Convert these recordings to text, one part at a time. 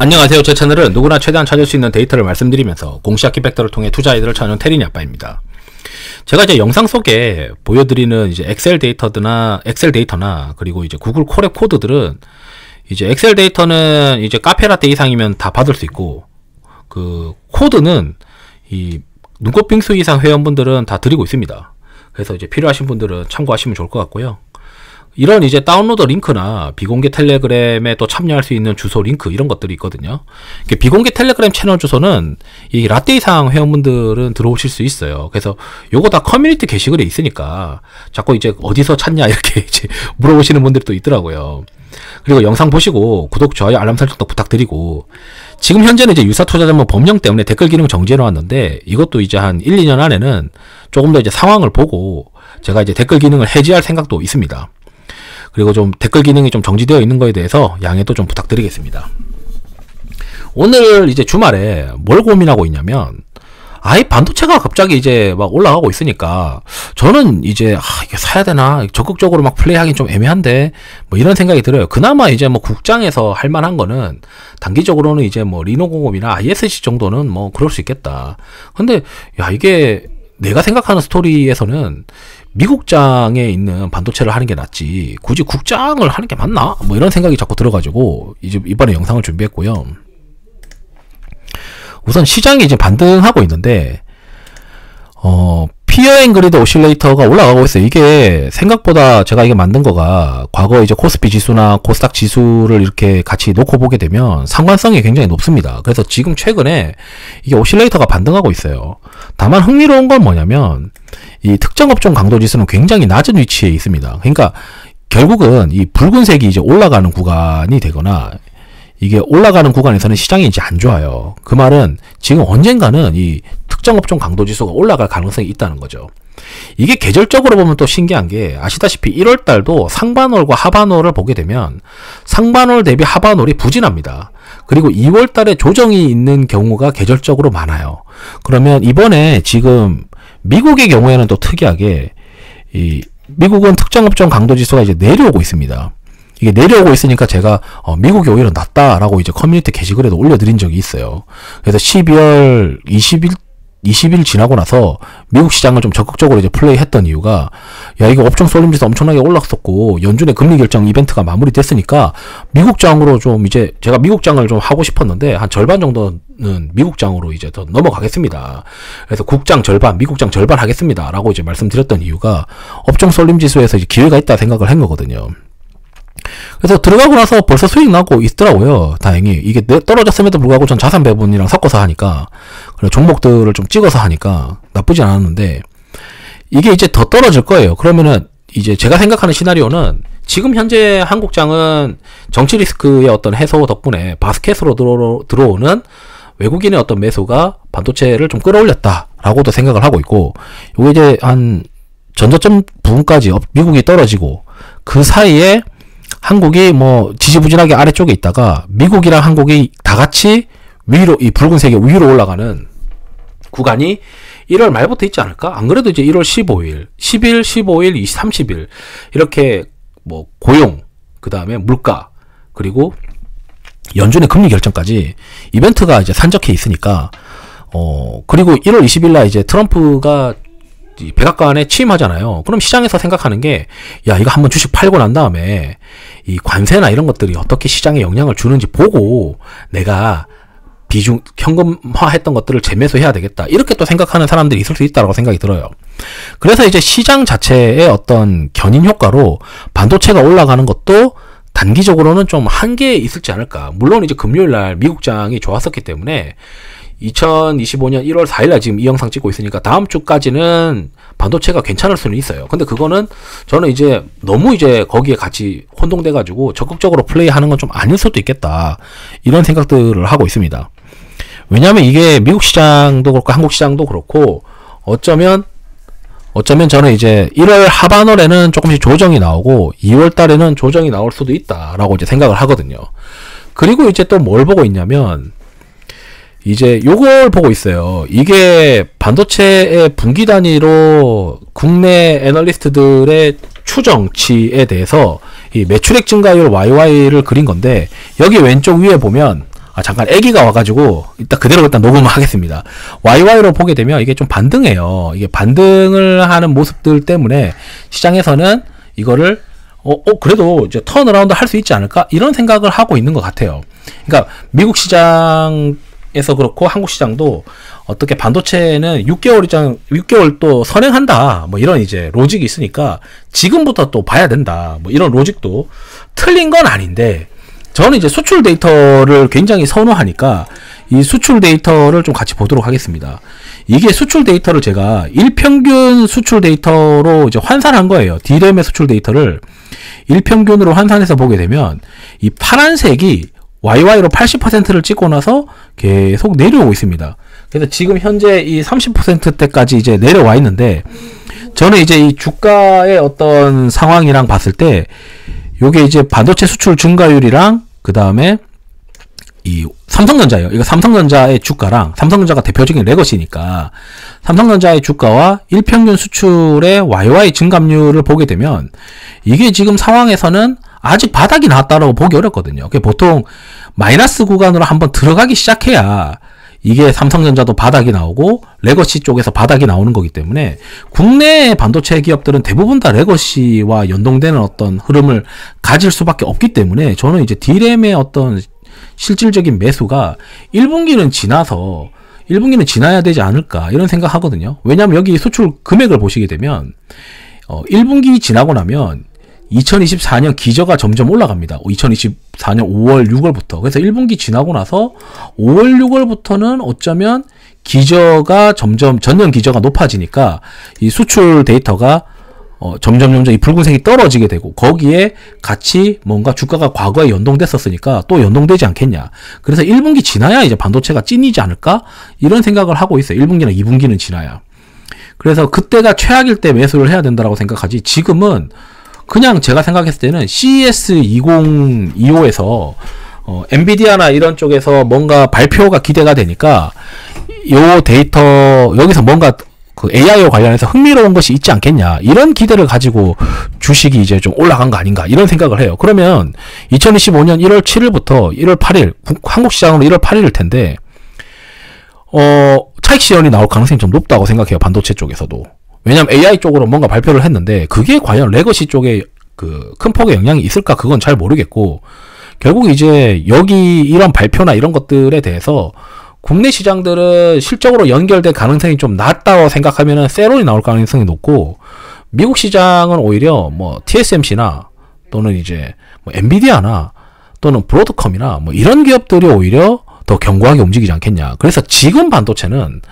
안녕하세요. 제 채널은 누구나 최대한 찾을 수 있는 데이터를 말씀드리면서 공시학기 팩터를 통해 투자 아이디어를 찾는 테린이 아빠입니다. 제가 이제 영상 속에 보여드리는 이제 엑셀 데이터나 그리고 이제 구글 콜앱 코드들은 이제 엑셀 데이터는 이제 카페라떼 이상이면 다 받을 수 있고, 그 코드는 이 눈꽃 빙수 이상 회원분들은 다 드리고 있습니다. 그래서 이제 필요하신 분들은 참고하시면 좋을 것 같고요. 이런 이제 다운로드 링크나 비공개 텔레그램에 또 참여할 수 있는 주소 링크 이런 것들이 있거든요. 비공개 텔레그램 채널 주소는 이 라떼 이상 회원분들은 들어오실 수 있어요. 그래서 요거 다 커뮤니티 게시글에 있으니까 자꾸 이제 어디서 찾냐 이렇게 이제 물어보시는 분들이 또 있더라고요. 그리고 영상 보시고 구독, 좋아요, 알람 설정도 부탁드리고, 지금 현재는 이제 유사투자자문 법령 때문에 댓글 기능 정지해 놓았는데, 이것도 이제 한 1, 2년 안에는 조금 더 이제 상황을 보고 제가 이제 댓글 기능을 해지할 생각도 있습니다. 그리고 좀 댓글 기능이 좀 정지되어 있는 거에 대해서 양해도 좀 부탁드리겠습니다. 오늘 이제 주말에 뭘 고민하고 있냐면, 아예 반도체가 갑자기 이제 막 올라가고 있으니까 저는 이제 이게 사야 되나, 적극적으로 막 플레이하긴 좀 애매한데 뭐 이런 생각이 들어요. 그나마 이제 뭐 국장에서 할 만한 거는 단기적으로는 이제 뭐 리노공업이나 ISC 정도는 뭐 그럴 수 있겠다. 근데 야, 이게 내가 생각하는 스토리에서는 미국장에 있는 반도체를 하는 게 낫지 굳이 국장을 하는 게 맞나? 뭐 이런 생각이 자꾸 들어가지고 이제 이번에 영상을 준비했고요. 우선 시장이 이제 반등하고 있는데, 피어 앤 그리드 오실레이터가 올라가고 있어요. 이게 생각보다 제가 이게 만든 거가 과거 이제 코스피 지수나 코스닥 지수를 이렇게 같이 놓고 보게 되면 상관성이 굉장히 높습니다. 그래서 지금 최근에 이게 오실레이터가 반등하고 있어요. 다만 흥미로운 건 뭐냐면, 이 특정 업종 강도 지수는 굉장히 낮은 위치에 있습니다. 그러니까 결국은 이 붉은색이 이제 올라가는 구간이 되거나, 이게 올라가는 구간에서는 시장이 이제 안 좋아요. 그 말은 지금 언젠가는 이 특정 업종 강도 지수가 올라갈 가능성이 있다는 거죠. 이게 계절적으로 보면 또 신기한 게, 아시다시피 1월 달도 상반월과 하반월을 보게 되면 상반월 대비 하반월이 부진합니다. 그리고 2월 달에 조정이 있는 경우가 계절적으로 많아요. 그러면 이번에 지금 미국의 경우에는 또 특이하게 이 미국은 특정 업종 강도 지수가 이제 내려오고 있습니다. 이게 내려오고 있으니까 제가 미국이 오히려 낫다라고 이제 커뮤니티 게시글에도 올려드린 적이 있어요. 그래서 12월 20일 지나고 나서 미국 시장을 좀 적극적으로 이제 플레이했던 이유가, 야, 이거 업종 쏠림지수 엄청나게 올랐었고 연준의 금리 결정 이벤트가 마무리됐으니까 미국장으로 좀 이제 제가 미국장을 좀 하고 싶었는데 한 절반 정도는 미국장으로 이제 더 넘어가겠습니다. 그래서 국장 절반, 미국장 절반 하겠습니다라고 이제 말씀드렸던 이유가 업종 쏠림지수에서 이제 기회가 있다 생각을 한 거거든요. 그래서 들어가고 나서 벌써 수익 나고 있더라고요. 다행히. 이게 떨어졌음에도 불구하고 전 자산 배분이랑 섞어서 하니까, 그리고 종목들을 좀 찍어서 하니까 나쁘진 않았는데, 이게 이제 더 떨어질 거예요. 그러면은 이제 제가 생각하는 시나리오는, 지금 현재 한국장은 정치 리스크의 어떤 해소 덕분에 바스켓으로 들어오는 외국인의 어떤 매수가 반도체를 좀 끌어올렸다라고도 생각을 하고 있고, 요게 이제 한 전저점 부분까지 미국이 떨어지고 그 사이에 한국이 뭐 지지부진하게 아래쪽에 있다가 미국이랑 한국이 다 같이 위로, 이 붉은색이 위로 올라가는 구간이 1월 말부터 있지 않을까? 안 그래도 이제 1월 15일, 10일, 15일, 30일 이렇게 뭐 고용, 그 다음에 물가, 그리고 연준의 금리 결정까지 이벤트가 이제 산적해 있으니까, 그리고 1월 20일 날 이제 트럼프가 백악관에 취임하잖아요. 그럼 시장에서 생각하는 게, 야, 이거 한번 주식 팔고 난 다음에 이 관세나 이런 것들이 어떻게 시장에 영향을 주는지 보고 내가 비중 현금화했던 것들을 재매수해야 되겠다, 이렇게 또 생각하는 사람들이 있을 수 있다고 생각이 들어요. 그래서 이제 시장 자체의 어떤 견인 효과로 반도체가 올라가는 것도 단기적으로는 좀 한계에 있을지 않을까. 물론 이제 금요일날 미국장이 좋았었기 때문에 2025년 1월 4일날 지금 이 영상 찍고 있으니까 다음 주까지는 반도체가 괜찮을 수는 있어요. 근데 그거는 저는 이제 너무 이제 거기에 같이 혼동돼가지고 적극적으로 플레이하는 건 좀 아닐 수도 있겠다, 이런 생각들을 하고 있습니다. 왜냐하면 이게 미국 시장도 그렇고 한국 시장도 그렇고 어쩌면 저는 이제 1월 하반월에는 조금씩 조정이 나오고 2월 달에는 조정이 나올 수도 있다라고 이제 생각을 하거든요. 그리고 이제 또 뭘 보고 있냐면, 이제 요걸 보고 있어요. 이게 반도체의 분기 단위로 국내 애널리스트들의 추정치에 대해서 이 매출액 증가율 YY를 그린 건데, 여기 왼쪽 위에 보면 잠깐 애기가 와가지고 일단 녹음을 하겠습니다. YY로 보게 되면 이게 좀 반등해요. 이게 반등을 하는 모습들 때문에 시장에서는 이거를 그래도 이제 턴어라운드 할 수 있지 않을까? 이런 생각을 하고 있는 것 같아요. 그러니까 미국 시장에서 그렇고 한국 시장도 어떻게 반도체는 6개월 또 선행한다. 뭐 이런 이제 로직이 있으니까 지금부터 또 봐야 된다. 뭐 이런 로직도 틀린 건 아닌데 저는 이제 수출 데이터를 굉장히 선호하니까 이 수출 데이터를 좀 같이 보도록 하겠습니다. 이게 수출 데이터를 제가 일평균 수출 데이터로 이제 환산한 거예요. D램의 수출 데이터를 일평균으로 환산해서 보게 되면 이 파란색이 YY로 80%를 찍고 나서 계속 내려오고 있습니다. 그래서 지금 현재 이 30%대까지 이제 내려와 있는데 저는 이제 이 주가의 어떤 상황이랑 봤을 때 요게 이제 반도체 수출 증가율이랑 그 다음에 이 삼성전자예요. 이거 삼성전자의 주가랑 삼성전자가 대표적인 레거시니까 삼성전자의 주가와 일평균 수출의 YY 증감률을 보게 되면 이게 지금 상황에서는 아직 바닥이 나왔다라고 보기 어렵거든요. 보통 마이너스 구간으로 한번 들어가기 시작해야 이게 삼성전자도 바닥이 나오고 레거시 쪽에서 바닥이 나오는 거기 때문에 국내 반도체 기업들은 대부분 다 레거시와 연동되는 어떤 흐름을 가질 수밖에 없기 때문에 저는 이제 D램의 어떤 실질적인 매수가 1분기는 지나야 되지 않을까 이런 생각 하거든요. 왜냐면 여기 수출 금액을 보시게 되면 1분기 지나고 나면 2024년 기저가 점점 올라갑니다. 2024년 5월, 6월부터. 그래서 1분기 지나고 나서 5월, 6월부터는 어쩌면 기저가 점점 전년 기저가 높아지니까 이 수출 데이터가 점점 이 붉은색이 떨어지게 되고 거기에 같이 뭔가 주가가 과거에 연동됐었으니까 또 연동되지 않겠냐. 그래서 1분기 지나야 이제 반도체가 찐이지 않을까? 이런 생각을 하고 있어요. 1분기나 2분기는 지나야. 그래서 그때가 최악일 때 매수를 해야 된다라고 생각하지 지금은 그냥 제가 생각했을 때는 CES 2025에서 엔비디아나 이런 쪽에서 뭔가 발표가 기대가 되니까 요 데이터 여기서 뭔가 그 AI와 관련해서 흥미로운 것이 있지 않겠냐 이런 기대를 가지고 주식이 이제 좀 올라간 거 아닌가 이런 생각을 해요. 그러면 2025년 1월 7일부터 1월 8일 한국 시장으로 1월 8일일 텐데 차익 실현이 나올 가능성이 좀 높다고 생각해요. 반도체 쪽에서도. 왜냐면 AI 쪽으로 뭔가 발표를 했는데 그게 과연 레거시 쪽에 그 큰 폭의 영향이 있을까 그건 잘 모르겠고 결국 이제 여기 이런 발표나 이런 것들에 대해서 국내 시장들은 실적으로 연결될 가능성이 좀 낮다고 생각하면은 세론이 나올 가능성이 높고 미국 시장은 오히려 뭐 TSMC나 또는 이제 뭐 엔비디아나 또는 브로드컴이나 뭐 이런 기업들이 오히려 더 견고하게 움직이지 않겠냐. 그래서 지금 반도체는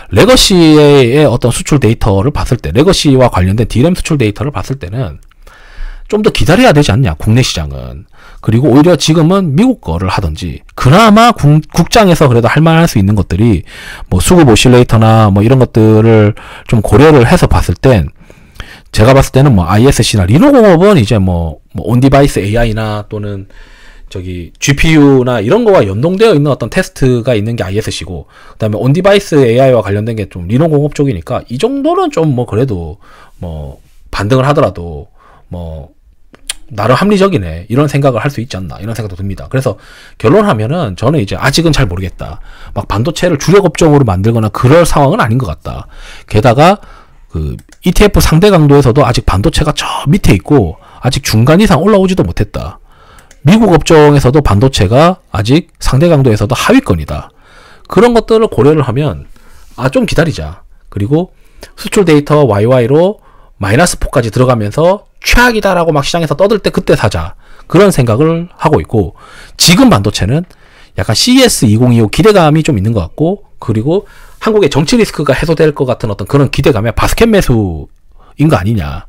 레거시의 어떤 수출 데이터를 봤을 때, 레거시와 관련된 D램 수출 데이터를 봤을 때는 좀 더 기다려야 되지 않냐, 국내 시장은. 그리고 오히려 지금은 미국 거를 하든지, 그나마 국장에서 그래도 할만할 수 있는 것들이, 뭐 수급 오실레이터나 뭐 이런 것들을 좀 고려를 해서 봤을 땐, 제가 봤을 때는 뭐 ISC나 리노공업은 이제 뭐 온디바이스 AI나 또는 저기 GPU나 이런 거와 연동되어 있는 어떤 테스트가 있는 게 ISC고 그다음에 온디바이스 AI와 관련된 게 좀 리노공업 쪽이니까 이 정도는 좀 뭐 그래도 뭐 반등을 하더라도 뭐 나름 합리적이네 이런 생각을 할 수 있지 않나 이런 생각도 듭니다. 그래서 결론하면은 저는 이제 아직은 잘 모르겠다. 막 반도체를 주력 업종으로 만들거나 그럴 상황은 아닌 것 같다. 게다가 그 ETF 상대 강도에서도 아직 반도체가 저 밑에 있고 아직 중간 이상 올라오지도 못했다. 미국 업종에서도 반도체가 아직 상대 강도에서도 하위권이다. 그런 것들을 고려를 하면 좀 기다리자. 그리고 수출 데이터 YY로 마이너스 4까지 들어가면서 최악이다라고 막 시장에서 떠들 때 그때 사자. 그런 생각을 하고 있고 지금 반도체는 약간 CES 2025 기대감이 좀 있는 것 같고 그리고 한국의 정치 리스크가 해소될 것 같은 어떤 그런 기대감에 바스켓 매수인 거 아니냐.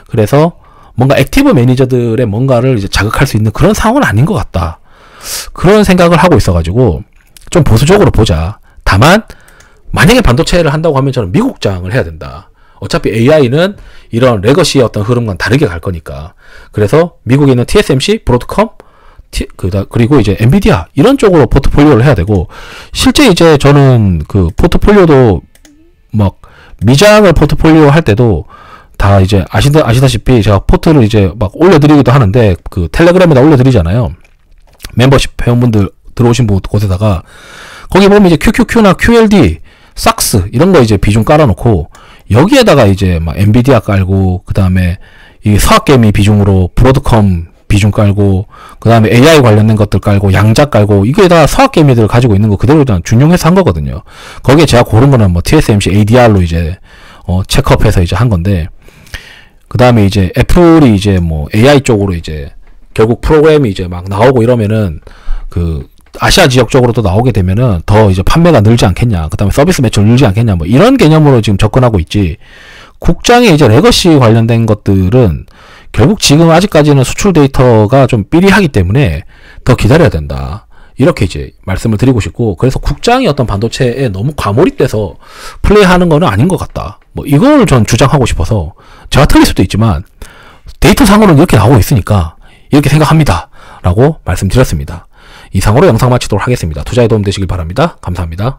그래서 뭔가 액티브 매니저들의 뭔가를 이제 자극할 수 있는 그런 상황은 아닌 것 같다. 그런 생각을 하고 있어가지고 좀 보수적으로 보자. 다만 만약에 반도체를 한다고 하면 저는 미국장을 해야 된다. 어차피 AI는 이런 레거시의 어떤 흐름과는 다르게 갈 거니까. 그래서 미국에 있는 TSMC, 브로드컴, 그리고 이제 엔비디아 이런 쪽으로 포트폴리오를 해야 되고 실제 이제 저는 그 포트폴리오도 막 미장을 포트폴리오 할 때도 다 이제 아시다시피 제가 포트를 이제 막 올려드리기도 하는데 그 텔레그램에다 올려드리잖아요. 멤버십 회원분들 들어오신 곳에다가 거기 보면 이제 QQQ나 QLD, 삭스 이런 거 이제 비중 깔아놓고 여기에다가 이제 막 엔비디아 깔고 그 다음에 이 서학개미 비중으로 브로드컴 비중 깔고 그 다음에 AI 관련된 것들 깔고 양자 깔고 이게 다 서학개미들 가지고 있는 거 그대로 일단 준용해서 한 거거든요. 거기에 제가 고른 거는 뭐 TSMC ADR로 이제 체크업해서 이제 한 건데 그 다음에 이제 애플이 이제 뭐 AI 쪽으로 이제 결국 프로그램이 이제 막 나오고 이러면은 그 아시아 지역 쪽으로도 나오게 되면은 더 이제 판매가 늘지 않겠냐. 그 다음에 서비스 매출 늘지 않겠냐. 뭐 이런 개념으로 지금 접근하고 있지. 국장의 이제 레거시 관련된 것들은 결국 지금 아직까지는 수출 데이터가 좀 삐리하기 때문에 더 기다려야 된다. 이렇게 이제 말씀을 드리고 싶고, 그래서 국장이 어떤 반도체에 너무 과몰입돼서 플레이하는 거는 아닌 것 같다. 뭐 이걸 전 주장하고 싶어서, 제가 틀릴 수도 있지만 데이터 상으로는 이렇게 나오고 있으니까 이렇게 생각합니다. 라고 말씀드렸습니다. 이상으로 영상 마치도록 하겠습니다. 투자에 도움 되시길 바랍니다. 감사합니다.